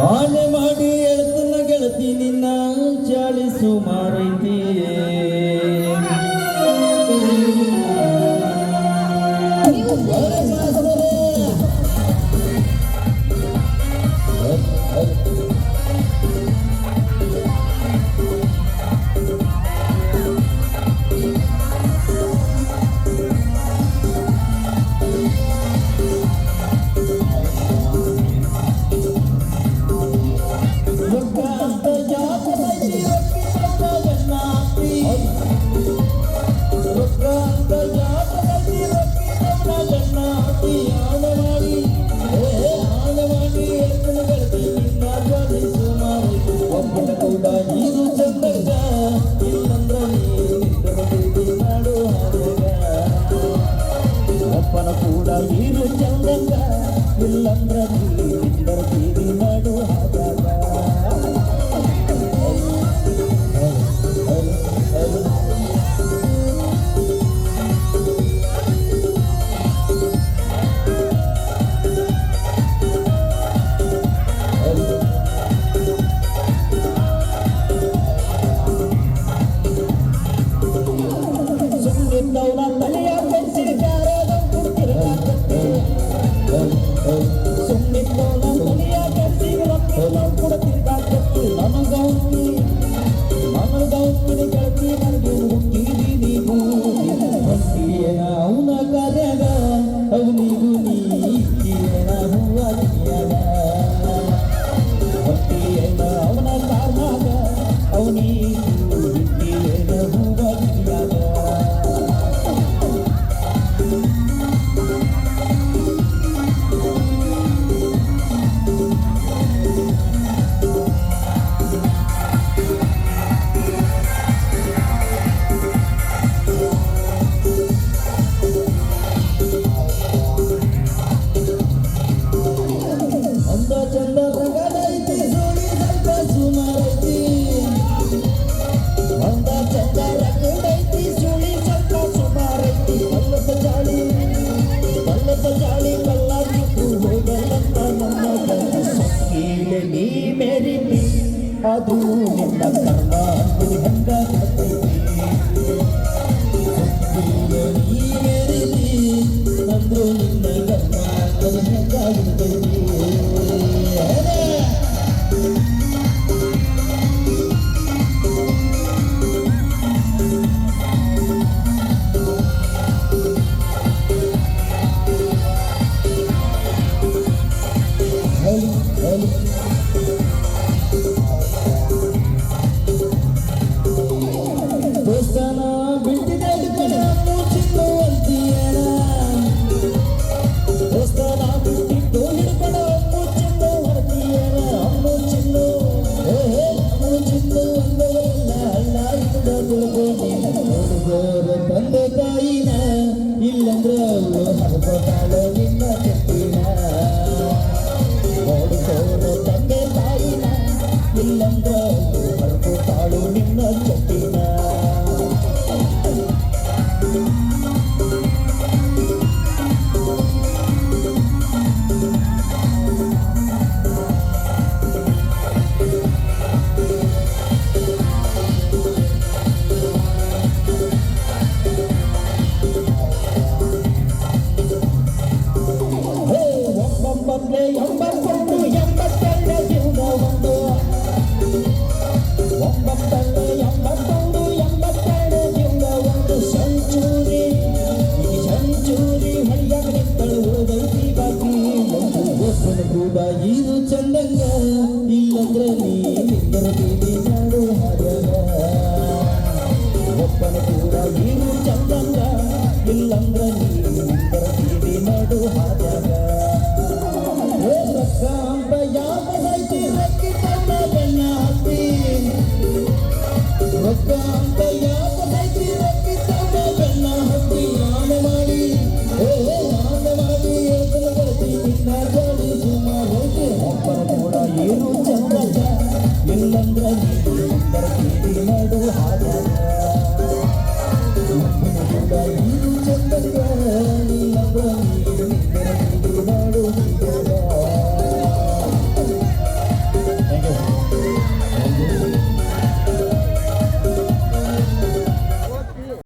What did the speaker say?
ಆನೆ ಮಾಡಿ ಎಳ್ತನ ಗೆಳತಿ ನಿನ್ನ ಚಾಳಿ ಸುಮಾರೈತಿ ಕೂಡ ಇರು ಚಂದಂಗ ಇಲ್ಲಂದ್ರ ತೀರಿ ಮಾಡು ಹಾಗಾಗ ಅದು ನಿನ್ನ ಕರ್ಮ ಹಂಗ ನೀ ಮೇರಿತಿ ಅಂದ್ರು ನಿನ್ನ ಕರ್ಮ ಅದು ಹೆಂಗಾಗಿರ್ತೈತಿ ತಂದೆ ತಾಯಿನ ಇಲ್ಲಂದ್ರ ಹಬ್ಬಕಾಲ ನಿನ್ನ ಕೆಟ್ಟಿನ ನೋಡ್ಕೋರ ತಂದೆ ತಾಯಿನ ಇಲ್ಲಂದ್ರ ಹಬ್ಬಕಾಳು ನಿನ್ನ ಕೆಟ್ಟಿನ ಕೂಡ ಇದು ಚಂದಂಗ ಇಲ್ಲಂದ್ರ ನೀನಿಂದರ ಬೀದಿ ಮಾಡು ಹಾಗಾಗ ಒಪ್ಪನ ಕೂಡ ಇದು ಚಂದಂಗ ಇಲ್ಲಂದ್ರ ನೀನಿಂದರ ಬೀದಿ ಮಾಡು ಹಾಗಾಗ ರೊಕ್ಕ ಅಂತ ಯಾವ ರೈತಿ ರಕ್ಕಿ ತಮ್ಮ ಬೆನ್ನ ಹತ್ತಿ ರೊಕ್ಕ ಅಂತ ಯಾವ ರೈತಿ ರಕ್ಕಿ ತಮ್ಮ ಬೆನ್ನ ಹತ್ತಿ ಆನೆ ಮಾಡಿ ಏನು ಚಂದ ಇಲ್ಲಂದ್ರ ನೀ ಮಾಡು ಹಾಗಾಗ